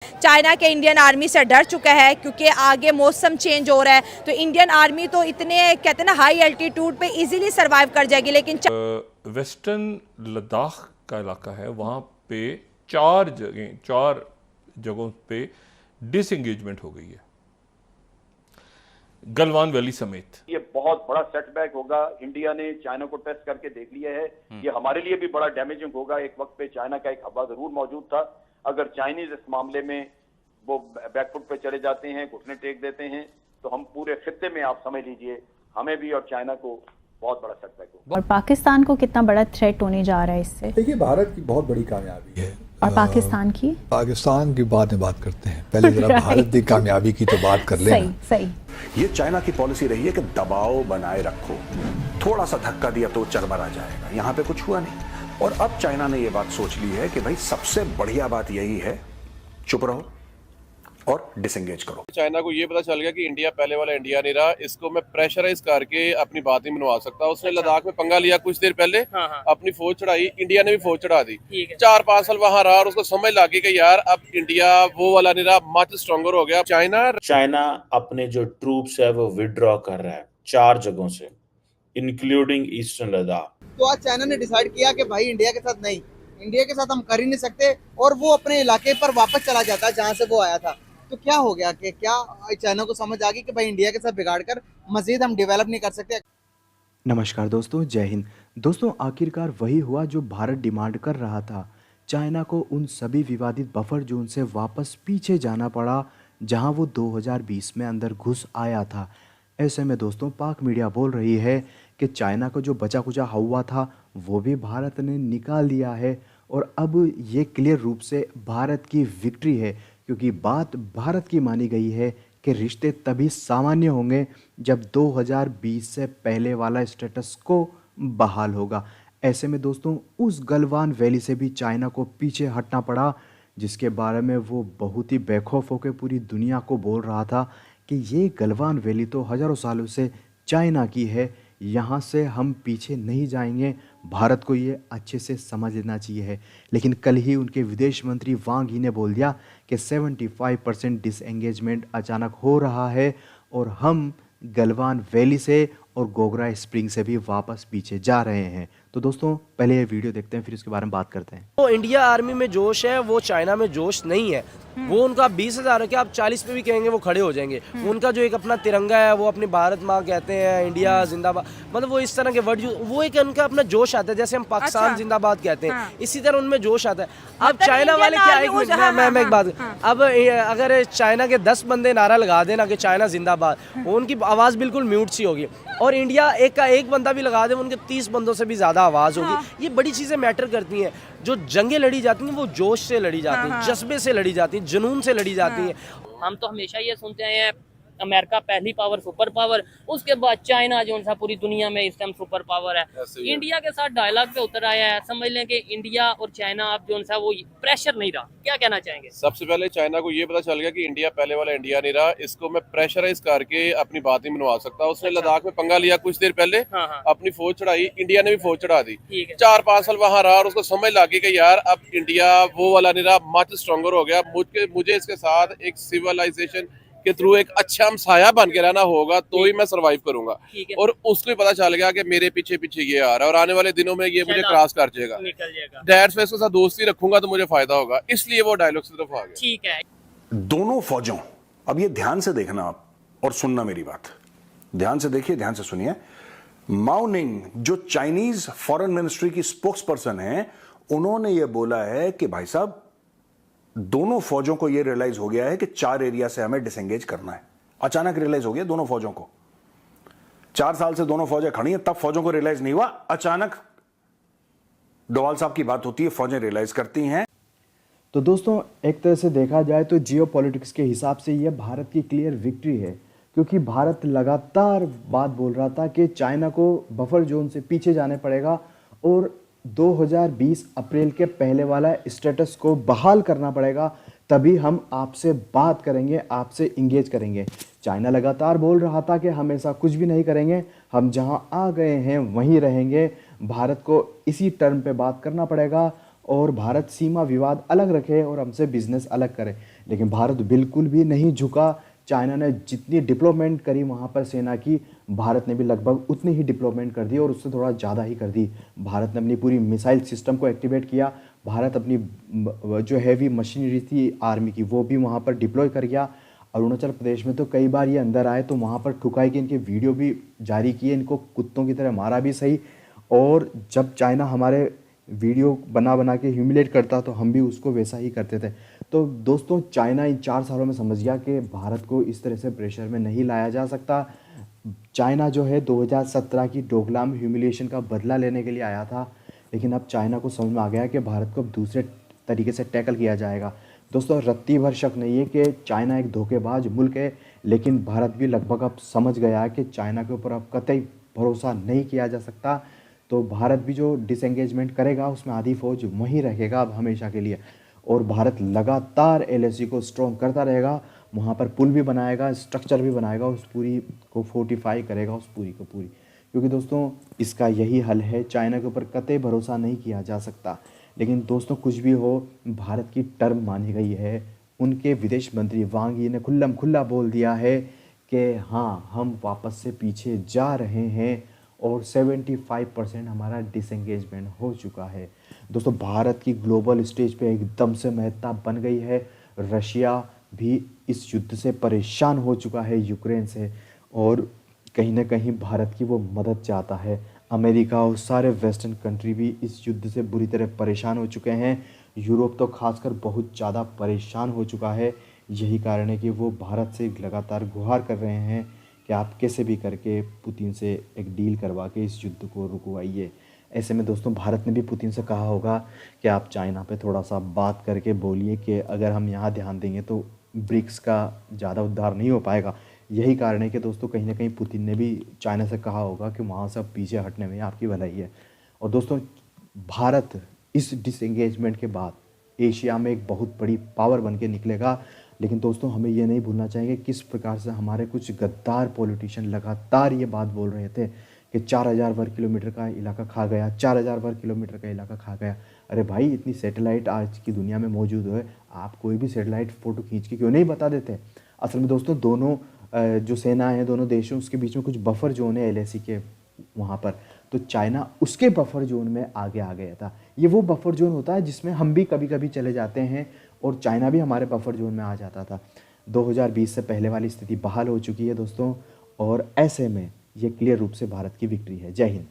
China के Indian army से डर चुका है क्योंकि आगे मौसम चेंज हो रहा है। तो इंडियन आर्मी तो इतने कहते हैं ना हाई एल्टीट्यूड पे इजीली सरवाइव कर जाएगी, लेकिन वेस्टर्न लद्दाख का इलाका है, वहाँ पे चार जगहों पे डिसएंगेजमेंट हो गई है, गलवान वैली समेत। ये बहुत बड़ा सेटबैक होगा। इंडिया ने चाइना को टेस्ट करके देख लिया है, ये हमारे लिए भी बड़ा डैमेजिंग होगा। एक वक्त पे चाइना का एक हवा जरूर मौजूद था। अगर चाइनीज इस मामले में वो बैकफुट पे चले जाते हैं, घुटने टेक देते हैं, तो हम पूरे खित्ते में आप समझ लीजिए हमें भी और चाइना को बहुत बड़ा सेटबैक होगा। और पाकिस्तान को कितना बड़ा थ्रेट होने जा रहा है इससे? देखिए, भारत की बहुत बड़ी कामयाबी है। और पाकिस्तान की बाद में बात करते हैं, पहले जरा भारत की कामयाबी की तो बात कर लेना। ये चाइना की पॉलिसी रही है कि दबाव बनाए रखो, थोड़ा सा धक्का दिया तो चरमरा जाएगा। यहाँ पे कुछ हुआ नहीं, और अब चाइना ने ये बात सोच ली है कि भाई सबसे बढ़िया बात यही है, चुप रहो और डिसएंगेज करो। चाइना को ये पता चल गया कि इंडिया पहले वाला इंडिया नहीं रहा, इसको मैं प्रेशराइज करके अपनी बात ही मनवा सकता हूँ। उसने लद्दाख में पंगा लिया कुछ देर पहले, अपनी फौज चढ़ाई, इंडिया ने भी फौज चढ़ा दी। 4-5 साल वहां रहा और उसको समझ लगी कि यार अब इंडिया वो वाला नहीं रहा, मच स्ट्रॉन्गर हो गया। चाइना अपने जो ट्रूप्स है वो विड्रॉ कर रहा है 4 जगहों से, इंक्लूडिंग ईस्टर्न लद्दाख। तो आज चाइना ने डिसाइड किया कि भाई इंडिया के साथ नहीं, इंडिया के साथ हम कर ही नहीं सकते, और वो अपने इलाके पर वापस चला जाता है जहां से वो आया था। तो क्या हो गया कि क्या चाइना को समझ आ गई कि भाई इंडिया के साथ बिगाड़ कर मजीद हम डेवलप नहीं कर सकते। नमस्कार दोस्तों, जय हिंद। दोस्तों, आखिरकार वही हुआ जो भारत डिमांड कर रहा था। चाइना को उन सभी विवादित बफर जोन से वापस पीछे जाना पड़ा जहां वो 2020 में अंदर घुस आया था। ऐसे में दोस्तों, पाक मीडिया बोल रही है कि चाइना को जो बचा कुचा हुआ था वो भी भारत ने निकाल दिया है, और अब ये क्लियर रूप से भारत की विक्ट्री है, क्योंकि बात भारत की मानी गई है कि रिश्ते तभी सामान्य होंगे जब 2020 से पहले वाला स्टेटस को बहाल होगा। ऐसे में दोस्तों, उस गलवान वैली से भी चाइना को पीछे हटना पड़ा, जिसके बारे में वो बहुत ही बेखौफ होकर पूरी दुनिया को बोल रहा था कि ये गलवान वैली तो हज़ारों सालों से चाइना की है, यहाँ से हम पीछे नहीं जाएंगे। भारत को ये अच्छे से समझ लेना चाहिए है। लेकिन कल ही उनके विदेश मंत्री वांग ही ने बोल दिया कि 75% डिसएंगेजमेंट अचानक हो रहा है और हम गलवान वैली से और गोगरा स्प्रिंग से भी वापस पीछे जा रहे हैं। तो दोस्तों, पहले ये वीडियो देखते हैं, फिर उसके बारे में बात करते हैं। तो इंडिया आर्मी में जोश है, वो चाइना में जोश नहीं है। वो उनका 20,000 है कि आप 40 पे भी कहेंगे वो खड़े हो जाएंगे। उनका जो एक अपना तिरंगा है, वो अपनी भारत माँ कहते हैं, इंडिया जिंदाबाद, मतलब वो इस तरह के वर्ड, वो एक उनका अपना जोश आता है, जैसे हम पाकिस्तान जिंदाबाद कहते हैं, इसी तरह उनमें जोश आता है। अब चाइना वाले क्या, मैं एक बात, अब अगर चाइना के 10 बंदे नारा लगा देना कि चाइना जिंदाबाद, उनकी आवाज़ बिल्कुल म्यूट सी होगी, और इंडिया एक का एक बंदा भी लगा दे, उनके 30 बंदों से भी ज़्यादा आवाज़ होगी। ये बड़ी चीज़ें मैटर करती हैं। जो जंगें लड़ी जाती हैं वो जोश से लड़ी जाती हैं, जज्बे से लड़ी जाती हैं, जुनून से लड़ी जाती हैं। हम तो हमेशा ये सुनते हैं अमेरिका पहली पावर, सुपर पावर, उसके बाद चाइना जो सा पूरी दुनिया में इस टाइम सुपर पावर है। इंडिया के साथ डायलॉग पे उतर आया है। समझ लें कि इंडिया और चाइना अब जो सा वो प्रेशर नहीं रहा। क्या कहना चाहेंगे? सबसे पहले चाइना को ये पता चल गया कि इंडिया पहले वाला इंडिया नहीं रहा, इसको मैं प्रेशराइज करके अपनी बात ही मनवा सकता हूँ। उसने लद्दाख में पंगा लिया कुछ देर पहले, अपनी फौज चढ़ाई, इंडिया ने भी फौज चढ़ा दी। 4-5 साल वहां रहा और उसको समझ लगी कि यार अब इंडिया वो वाला नहीं रहा, मच स्ट्रॉन्गर हो गया। मुझे इसके साथ एक सिविलाइजेशन के थ्रू एक अच्छा हमसाया बन के रहना होगा, तो ही मैं सरवाइव करूंगा। और उसको भी पता चल गया कि मेरे पीछे पीछे ये आ रहा है और आने वाले दिनों में ये मुझे क्रॉस कर जाएगा। दैट्स वाई इसके साथ दोस्ती रखूंगा तो मुझे फायदा होगा, इसलिए वो डायलॉग की तरफ आ गया। ठीक है। दोनों फौजों, अब ये ध्यान से देखना आप और सुनना मेरी बात, ध्यान से देखिए, ध्यान से सुनिए। माओ निंग जो चाइनीज फॉरेन मिनिस्ट्री की स्पोक्स पर्सन है, उन्होंने ये बोला है कि भाई साहब, दोनों फौजों को यह रियलाइज हो गया है कि 4 एरिया से हमें डिसएंगेज करना है। अचानक रियलाइज हो गया दोनों फौजों को। 4 साल से दोनों फौजें खड़ी हैं, तब फौजों को रियलाइज नहीं हुआ। अचानक डोवाल साहब की बात होती है, फौजें रियलाइज करती हैं। तो दोस्तों, एक तरह से देखा जाए तो जियोपॉलिटिक्स के हिसाब से यह भारत की क्लियर विक्ट्री है, क्योंकि भारत लगातार बात बोल रहा था कि चाइना को बफर जोन से पीछे जाने पड़ेगा और 2020 अप्रैल के पहले वाला स्टेटस को बहाल करना पड़ेगा, तभी हम आपसे बात करेंगे, आपसे इंगेज करेंगे। चाइना लगातार बोल रहा था कि हम ऐसा कुछ भी नहीं करेंगे, हम जहां आ गए हैं वहीं रहेंगे, भारत को इसी टर्म पे बात करना पड़ेगा और भारत सीमा विवाद अलग रखे और हमसे बिजनेस अलग करे। लेकिन भारत बिल्कुल भी नहीं झुका। चाइना ने जितनी डिप्लॉयमेंट करी वहाँ पर सेना की, भारत ने भी लगभग उतनी ही डिप्लॉयमेंट कर दी और उससे थोड़ा ज़्यादा ही कर दी। भारत ने अपनी पूरी मिसाइल सिस्टम को एक्टिवेट किया। भारत अपनी जो हैवी मशीनरी थी आर्मी की वो भी वहाँ पर डिप्लॉय कर गया। अरुणाचल प्रदेश में तो कई बार ये अंदर आए तो वहाँ पर ठुकाई की इनके वीडियो भी जारी किए, इनको कुत्तों की तरह मारा भी सही। और जब चाइना हमारे वीडियो बना बना के ह्यूमिलेट करता तो हम भी उसको वैसा ही करते थे। तो दोस्तों चाइना इन 4 सालों में समझ गया कि भारत को इस तरह से प्रेशर में नहीं लाया जा सकता। चाइना जो है 2017 की डोकलाम ह्यूमिलेशन का बदला लेने के लिए आया था, लेकिन अब चाइना को समझ में आ गया कि भारत को अब दूसरे तरीके से टैकल किया जाएगा। दोस्तों रत्ती भर शक नहीं है कि चाइना एक धोखेबाज मुल्क है, लेकिन भारत भी लगभग अब समझ गया है कि चाइना के ऊपर अब कतई भरोसा नहीं किया जा सकता। तो भारत भी जो डिसएंगेजमेंट करेगा उसमें आधी फौज वहीं रहेगा अब हमेशा के लिए, और भारत लगातार LAC को स्ट्रॉन्ग करता रहेगा। वहाँ पर पुल भी बनाएगा, स्ट्रक्चर भी बनाएगा, उस पूरी को फोर्टिफाई करेगा, उस पूरी को पूरी, क्योंकि दोस्तों इसका यही हल है। चाइना के ऊपर कतई भरोसा नहीं किया जा सकता। लेकिन दोस्तों कुछ भी हो, भारत की टर्म मानी गई है। उनके विदेश मंत्री वांग यी ने खुल्लम खुल्ला बोल दिया है कि हाँ हम वापस से पीछे जा रहे हैं और 75% हमारा डिसएंगेजमेंट हो चुका है। दोस्तों भारत की ग्लोबल स्टेज पे एकदम से महत्ता बन गई है। रशिया भी इस युद्ध से परेशान हो चुका है यूक्रेन से, और कहीं ना कहीं भारत की वो मदद चाहता है। अमेरिका और सारे वेस्टर्न कंट्री भी इस युद्ध से बुरी तरह परेशान हो चुके हैं। यूरोप तो खासकर बहुत ज़्यादा परेशान हो चुका है। यही कारण है कि वो भारत से लगातार गुहार कर रहे हैं कि आप कैसे भी करके पुतिन से एक डील करवा के इस युद्ध को रुकवाइए। ऐसे में दोस्तों भारत ने भी पुतिन से कहा होगा कि आप चाइना पे थोड़ा सा बात करके बोलिए कि अगर हम यहाँ ध्यान देंगे तो ब्रिक्स का ज़्यादा उद्धार नहीं हो पाएगा। यही कारण है कि दोस्तों कहीं ना कहीं पुतिन ने भी चाइना से कहा होगा कि वहाँ से पीछे हटने में आपकी भलाई है। और दोस्तों भारत इस डिसएंगेजमेंट के बाद एशिया में एक बहुत बड़ी पावर बन के निकलेगा। लेकिन दोस्तों हमें ये नहीं भूलना चाहिए किस प्रकार से हमारे कुछ गद्दार पॉलिटिशियन लगातार ये बात बोल रहे थे कि 4000 वर्ग किलोमीटर का इलाका खा गया, 4000 वर्ग किलोमीटर का इलाका खा गया। अरे भाई इतनी सैटेलाइट आज की दुनिया में मौजूद है, आप कोई भी सैटेलाइट फ़ोटो खींच के क्यों नहीं बता देते। असल में दोस्तों दोनों जो सेना है दोनों देशों उसके बीच में कुछ बफर जोन है LAC के वहाँ पर, तो चाइना उसके बफर जोन में आगे आ गया था। ये वो बफर जोन होता है जिसमें हम भी कभी कभी चले जाते हैं और चाइना भी हमारे बफर जोन में आ जाता था। 2020 से पहले वाली स्थिति बहाल हो चुकी है दोस्तों, और ऐसे में ये क्लियर रूप से भारत की विक्ट्री है। जय हिंद।